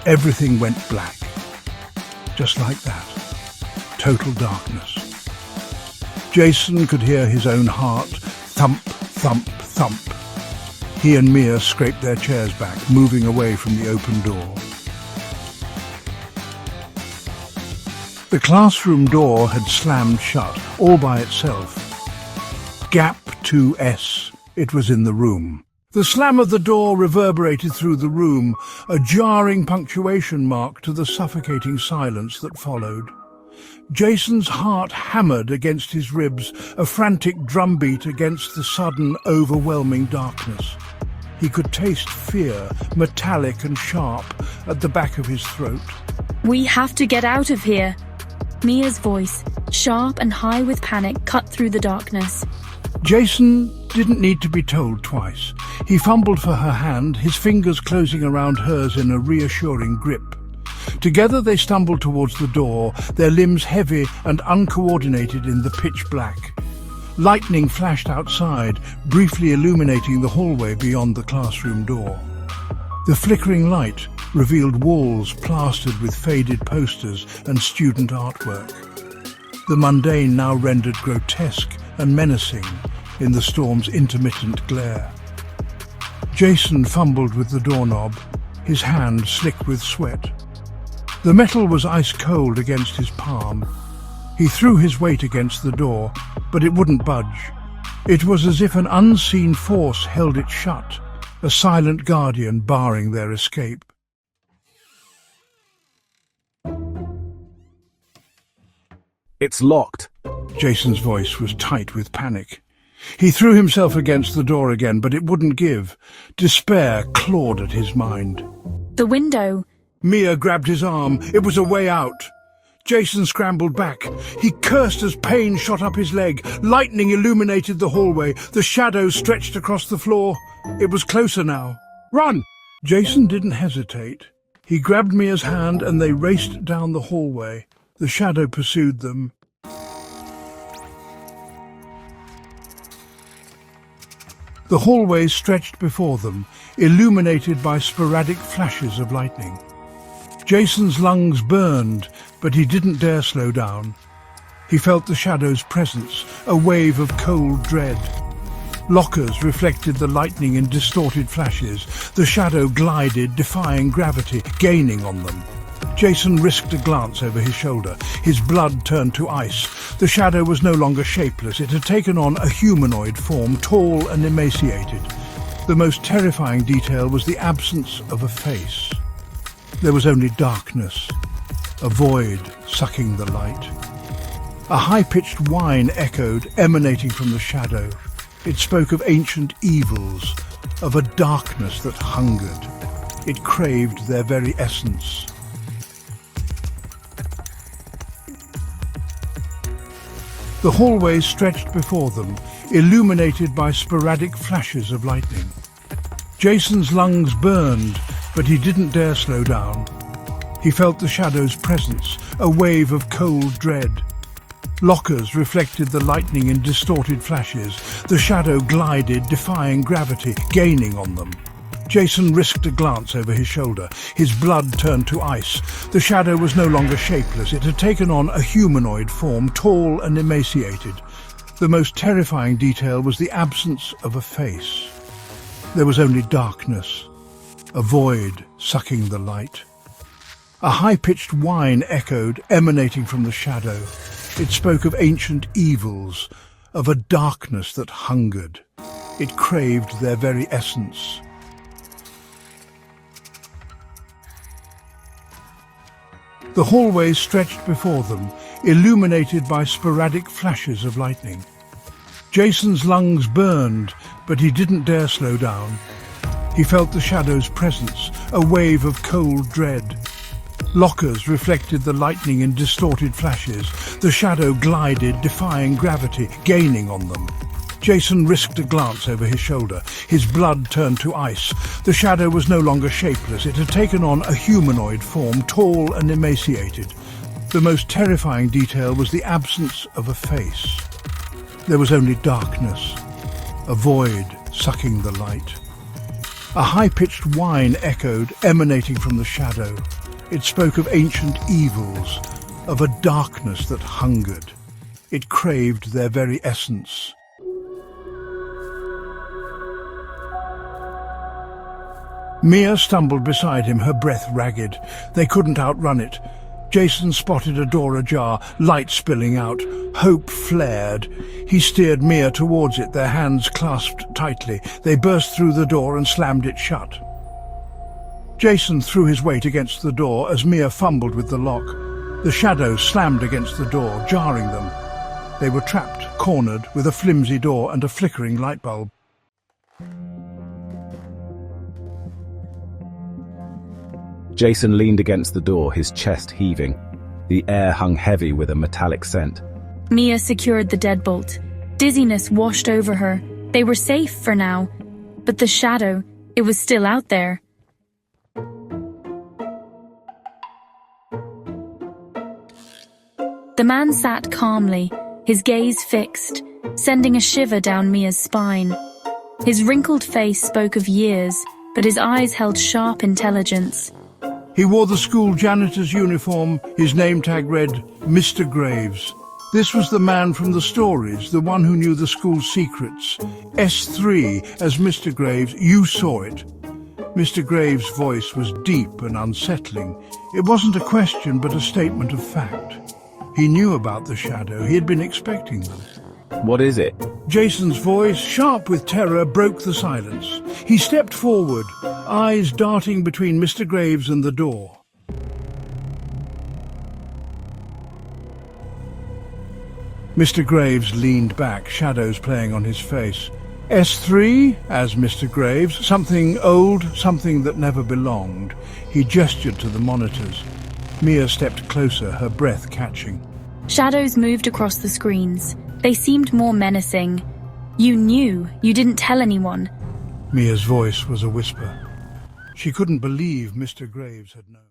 Everything went black. Just like that. Total darkness. Jason could hear his own heart Thump, thump, thump. He and Mia scraped their chairs back, moving away from the open door. The classroom door had slammed shut, all by itself. Gap 2S. It was in the room. The slam of the door reverberated through the room, a jarring punctuation mark to the suffocating silence that followed. Jason's heart hammered against his ribs, a frantic drumbeat against the sudden, overwhelming darkness. He could taste fear, metallic and sharp, at the back of his throat. We have to get out of here. Mia's voice, sharp and high with panic, cut through the darkness. Jason didn't need to be told twice. He fumbled for her hand, his fingers closing around hers in a reassuring grip. Together they stumbled towards the door, their limbs heavy and uncoordinated in the pitch black. Lightning flashed outside, briefly illuminating the hallway beyond the classroom door. The flickering light revealed walls plastered with faded posters and student artwork. The mundane now rendered grotesque and menacing in the storm's intermittent glare. Jason fumbled with the doorknob, his hand slick with sweat. The metal was ice cold against his palm. He threw his weight against the door, but it wouldn't budge. It was as if an unseen force held it shut, a silent guardian barring their escape. It's locked. Jason's voice was tight with panic. He threw himself against the door again, but it wouldn't give. Despair clawed at his mind. The window. Mia grabbed his arm. It was a way out. Jason scrambled back. He cursed as pain shot up his leg. Lightning illuminated the hallway. The shadows stretched across the floor. It was closer now. Run! Jason didn't hesitate. He grabbed Mia's hand and they raced down the hallway. The shadow pursued them. The hallway stretched before them, illuminated by sporadic flashes of lightning. Jason's lungs burned, but he didn't dare slow down. He felt the shadow's presence, a wave of cold dread. Lockers reflected the lightning in distorted flashes. The shadow glided, defying gravity, gaining on them. Jason risked a glance over his shoulder. His blood turned to ice. The shadow was no longer shapeless. It had taken on a humanoid form, tall and emaciated. The most terrifying detail was the absence of a face. There was only darkness, a void sucking the light. A high-pitched whine echoed, emanating from the shadow. It spoke of ancient evils, of a darkness that hungered. It craved their very essence. The hallway stretched before them, illuminated by sporadic flashes of lightning. Jason's lungs burned, but he didn't dare slow down. He felt the shadow's presence, a wave of cold dread. Lockers reflected the lightning in distorted flashes. The shadow glided, defying gravity, gaining on them. Jason risked a glance over his shoulder. His blood turned to ice. The shadow was no longer shapeless. It had taken on a humanoid form, tall and emaciated. The most terrifying detail was the absence of a face. There was only darkness, a void sucking the light. A high-pitched whine echoed, emanating from the shadow. It spoke of ancient evils, of a darkness that hungered. It craved their very essence. The hallway stretched before them, illuminated by sporadic flashes of lightning. Jason's lungs burned, but he didn't dare slow down. He felt the shadow's presence, a wave of cold dread. Lockers reflected the lightning in distorted flashes. The shadow glided, defying gravity, gaining on them. Jason risked a glance over his shoulder. His blood turned to ice. The shadow was no longer shapeless. It had taken on a humanoid form, tall and emaciated. The most terrifying detail was the absence of a face. There was only darkness, a void sucking the light. A high-pitched whine echoed, emanating from the shadow. It spoke of ancient evils, of a darkness that hungered. It craved their very essence. Mia stumbled beside him, her breath ragged. They couldn't outrun it. Jason spotted a door ajar, light spilling out. Hope flared. He steered Mia towards it, their hands clasped tightly. They burst through the door and slammed it shut. Jason threw his weight against the door as Mia fumbled with the lock. The shadows slammed against the door, jarring them. They were trapped, cornered, with a flimsy door and a flickering light bulb. Jason leaned against the door, his chest heaving. The air hung heavy with a metallic scent. Mia secured the deadbolt. Dizziness washed over her. They were safe for now. But the shadow, it was still out there. The man sat calmly, his gaze fixed, sending a shiver down Mia's spine. His wrinkled face spoke of years, but his eyes held sharp intelligence. He wore the school janitor's uniform. His name tag read, Mr. Graves. This was the man from the stories, the one who knew the school's secrets. S3 as Mr. Graves, you saw it. Mr. Graves' voice was deep and unsettling. It wasn't a question, but a statement of fact. He knew about the shadow. He had been expecting them. What is it? Jason's voice, sharp with terror, broke the silence. He stepped forward, eyes darting between Mr. Graves and the door. Mr. Graves leaned back, shadows playing on his face. S3, as Mr. Graves, something old, something that never belonged. He gestured to the monitors. Mia stepped closer, her breath catching. Shadows moved across the screens. They seemed more menacing. You knew, you didn't tell anyone. Mia's voice was a whisper. She couldn't believe Mr. Graves had known.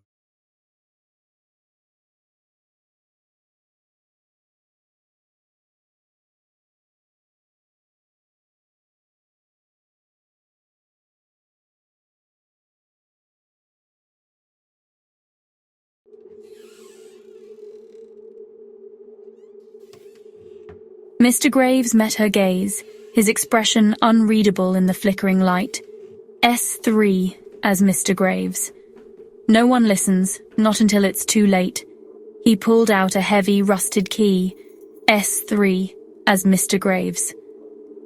Mr. Graves met her gaze, his expression unreadable in the flickering light. S3 as Mr. Graves. No one listens, not until it's too late. He pulled out a heavy, rusted key. S3 as Mr. Graves.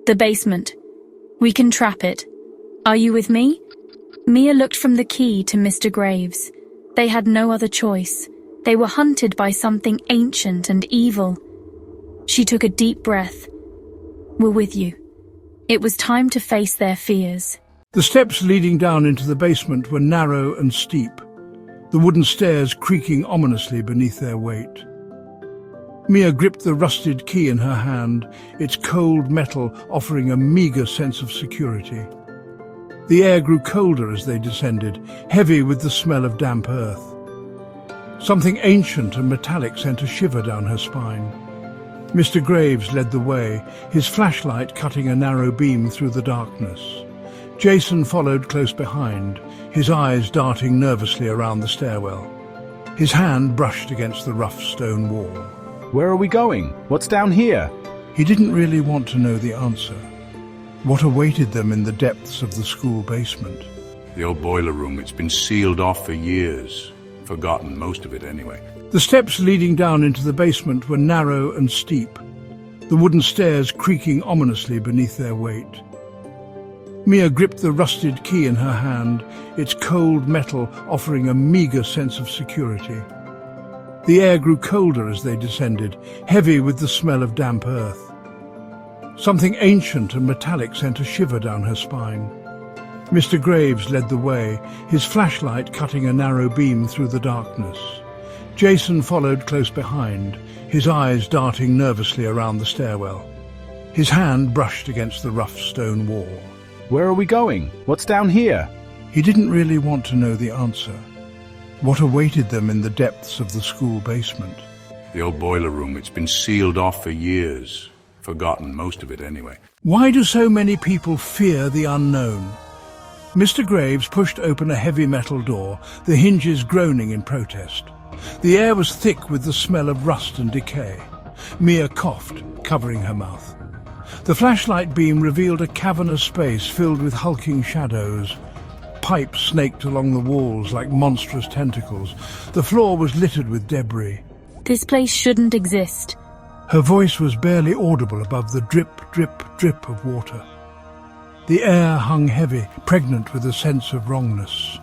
The basement. We can trap it. Are you with me? Mia looked from the key to Mr. Graves. They had no other choice. They were hunted by something ancient and evil. She took a deep breath. We're with you. It was time to face their fears. The steps leading down into the basement were narrow and steep, the wooden stairs creaking ominously beneath their weight. Mia gripped the rusted key in her hand, its cold metal offering a meager sense of security. The air grew colder as they descended, heavy with the smell of damp earth. Something ancient and metallic sent a shiver down her spine. Mr. Graves led the way, his flashlight cutting a narrow beam through the darkness. Jason followed close behind, his eyes darting nervously around the stairwell. His hand brushed against the rough stone wall. Where are we going? What's down here? He didn't really want to know the answer. What awaited them in the depths of the school basement? The old boiler room, it's been sealed off for years. Forgotten, most of it anyway. The steps leading down into the basement were narrow and steep, the wooden stairs creaking ominously beneath their weight. Mia gripped the rusted key in her hand, its cold metal offering a meager sense of security. The air grew colder as they descended, heavy with the smell of damp earth. Something ancient and metallic sent a shiver down her spine. Mr. Graves led the way, his flashlight cutting a narrow beam through the darkness. Jason followed close behind, his eyes darting nervously around the stairwell. His hand brushed against the rough stone wall. Where are we going? What's down here? He didn't really want to know the answer. What awaited them in the depths of the school basement? The old boiler room, it's been sealed off for years. Forgotten, most of it anyway. Why do so many people fear the unknown? Mr. Graves pushed open a heavy metal door, the hinges groaning in protest. The air was thick with the smell of rust and decay. Mia coughed, covering her mouth. The flashlight beam revealed a cavernous space filled with hulking shadows. Pipes snaked along the walls like monstrous tentacles. The floor was littered with debris. This place shouldn't exist. Her voice was barely audible above the drip, drip, drip of water. The air hung heavy, pregnant with a sense of wrongness.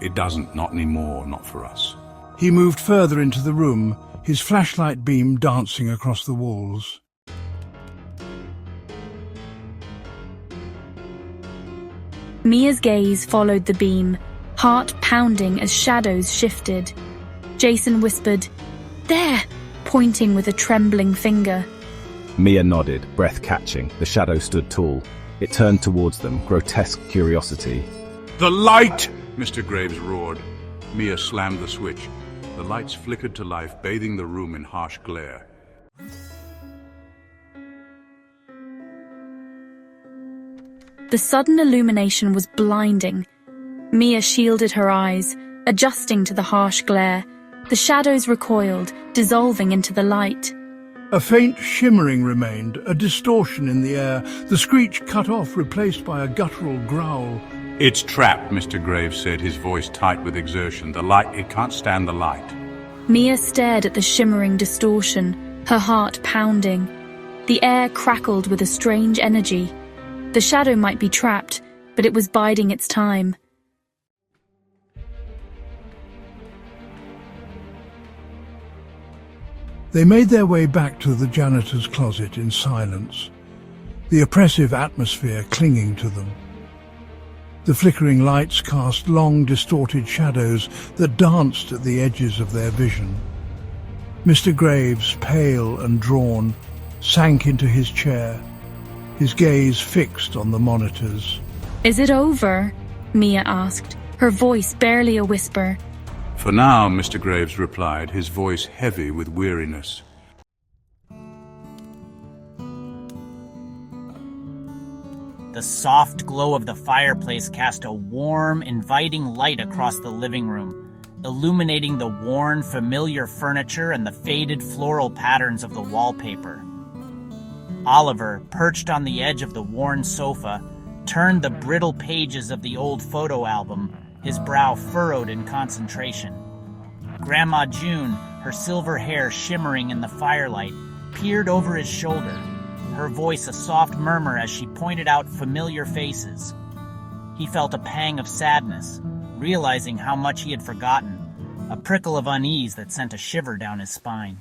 It doesn't, not anymore, not for us. He moved further into the room, his flashlight beam dancing across the walls. Mia's gaze followed the beam, heart pounding as shadows shifted. Jason whispered, "There!" pointing with a trembling finger. Mia nodded, breath catching. The shadow stood tall. It turned towards them, grotesque curiosity. The light! Mr. Graves roared. Mia slammed the switch. The lights flickered to life, bathing the room in harsh glare. The sudden illumination was blinding. Mia shielded her eyes, adjusting to the harsh glare. The shadows recoiled, dissolving into the light. A faint shimmering remained, a distortion in the air, the screech cut off, replaced by a guttural growl. It's trapped, Mr. Graves said, his voice tight with exertion. The light, it can't stand the light. Mia stared at the shimmering distortion, her heart pounding. The air crackled with a strange energy. The shadow might be trapped, but it was biding its time. They made their way back to the janitor's closet in silence, the oppressive atmosphere clinging to them. The flickering lights cast long, distorted shadows that danced at the edges of their vision. Mr. Graves, pale and drawn, sank into his chair, his gaze fixed on the monitors. "Is it over?" Mia asked, her voice barely a whisper. For now, Mr. Graves replied, his voice heavy with weariness. The soft glow of the fireplace cast a warm, inviting light across the living room, illuminating the worn, familiar furniture and the faded floral patterns of the wallpaper. Oliver, perched on the edge of the worn sofa, turned the brittle pages of the old photo album, his brow furrowed in concentration. Grandma June, her silver hair shimmering in the firelight, peered over his shoulder, her voice a soft murmur as she pointed out familiar faces. He felt a pang of sadness, realizing how much he had forgotten, a prickle of unease that sent a shiver down his spine.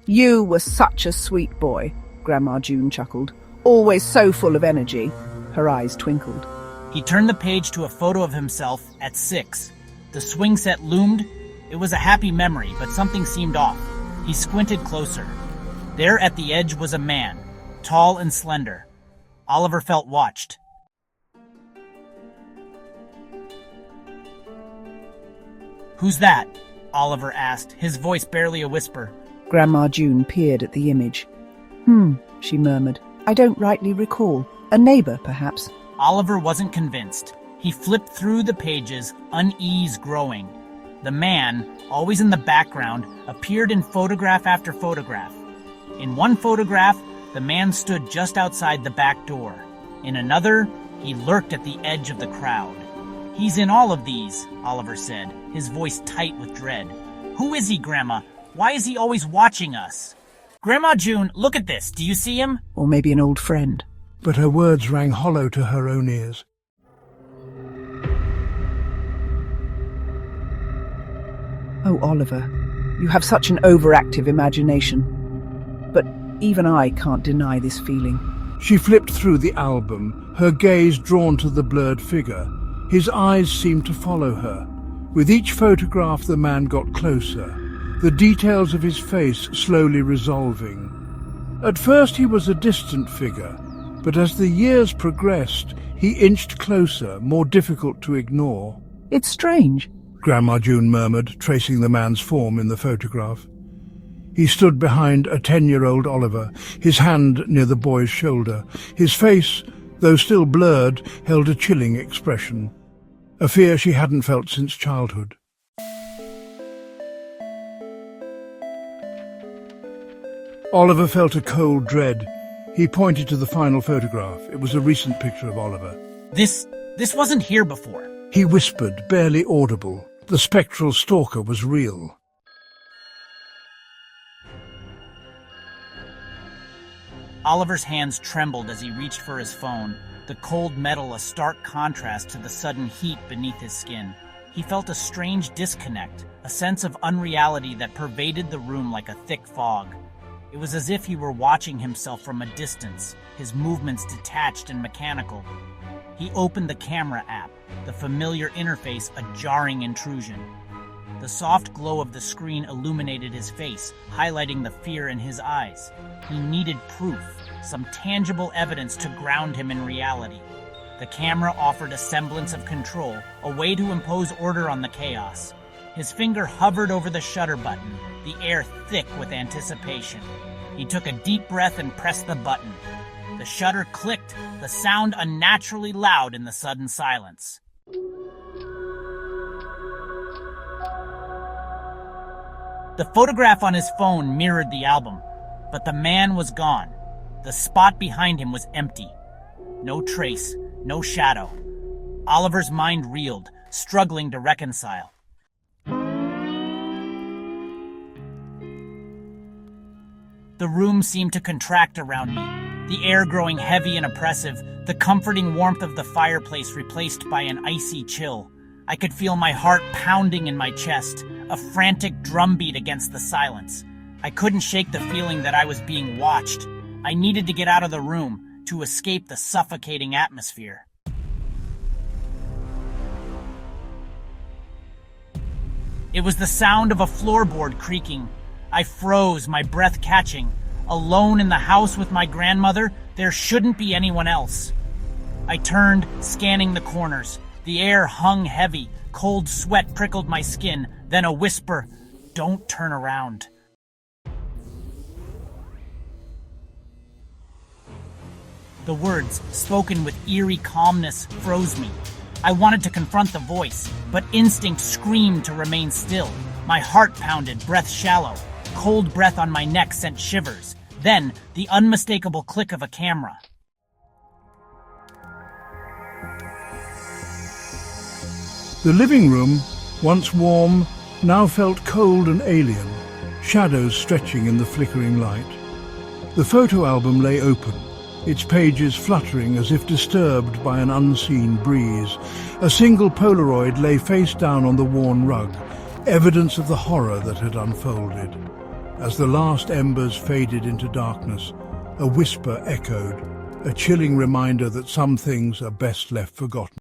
"You were such a sweet boy," Grandma June chuckled. "Always so full of energy." Her eyes twinkled. He turned the page to a photo of himself at 6. The swing set loomed. It was a happy memory, but something seemed off. He squinted closer. There at the edge was a man, tall and slender. Oliver felt watched. "Who's that?" Oliver asked, his voice barely a whisper. Grandma June peered at the image. She murmured. "I don't rightly recall. A neighbor, perhaps." Oliver wasn't convinced. He flipped through the pages, unease growing. The man, always in the background, appeared in photograph after photograph. In one photograph, the man stood just outside the back door. In another, he lurked at the edge of the crowd. "He's in all of these," Oliver said, his voice tight with dread. "Who is he, Grandma? Why is he always watching us?" "Grandma June, look at this. Do you see him?" Or maybe an old friend. But her words rang hollow to her own ears. "Oh, Oliver, you have such an overactive imagination. But even I can't deny this feeling." She flipped through the album, her gaze drawn to the blurred figure. His eyes seemed to follow her. With each photograph, the man got closer, the details of his face slowly resolving. At first he was a distant figure, but as the years progressed, he inched closer, more difficult to ignore. "It's strange," Grandma June murmured, tracing the man's form in the photograph. He stood behind a 10-year-old Oliver, his hand near the boy's shoulder. His face, though still blurred, held a chilling expression, a fear she hadn't felt since childhood. Oliver felt a cold dread. He pointed to the final photograph. It was a recent picture of Oliver. This wasn't here before. He whispered, barely audible. The spectral stalker was real. Oliver's hands trembled as he reached for his phone, the cold metal a stark contrast to the sudden heat beneath his skin. He felt a strange disconnect, a sense of unreality that pervaded the room like a thick fog. It was as if he were watching himself from a distance, his movements detached and mechanical. He opened the camera app, the familiar interface a jarring intrusion. The soft glow of the screen illuminated his face, highlighting the fear in his eyes. He needed proof, some tangible evidence to ground him in reality. The camera offered a semblance of control, a way to impose order on the chaos. His finger hovered over the shutter button, the air thick with anticipation. He took a deep breath and pressed the button. The shutter clicked, the sound unnaturally loud in the sudden silence. The photograph on his phone mirrored the album, but the man was gone. The spot behind him was empty. No trace, no shadow. Oliver's mind reeled, struggling to reconcile. The room seemed to contract around me, the air growing heavy and oppressive, the comforting warmth of the fireplace replaced by an icy chill. I could feel my heart pounding in my chest, a frantic drumbeat against the silence. I couldn't shake the feeling that I was being watched. I needed to get out of the room, to escape the suffocating atmosphere. It was the sound of a floorboard creaking. I froze, my breath catching. Alone in the house with my grandmother, there shouldn't be anyone else. I turned, scanning the corners. The air hung heavy, cold sweat prickled my skin, then a whisper, "Don't turn around." The words, spoken with eerie calmness, froze me. I wanted to confront the voice, but instinct screamed to remain still. My heart pounded, breath shallow. Cold breath on my neck sent shivers. Then, the unmistakable click of a camera. The living room, once warm, now felt cold and alien, shadows stretching in the flickering light. The photo album lay open, its pages fluttering as if disturbed by an unseen breeze. A single Polaroid lay face down on the worn rug, evidence of the horror that had unfolded. As the last embers faded into darkness, a whisper echoed, a chilling reminder that some things are best left forgotten.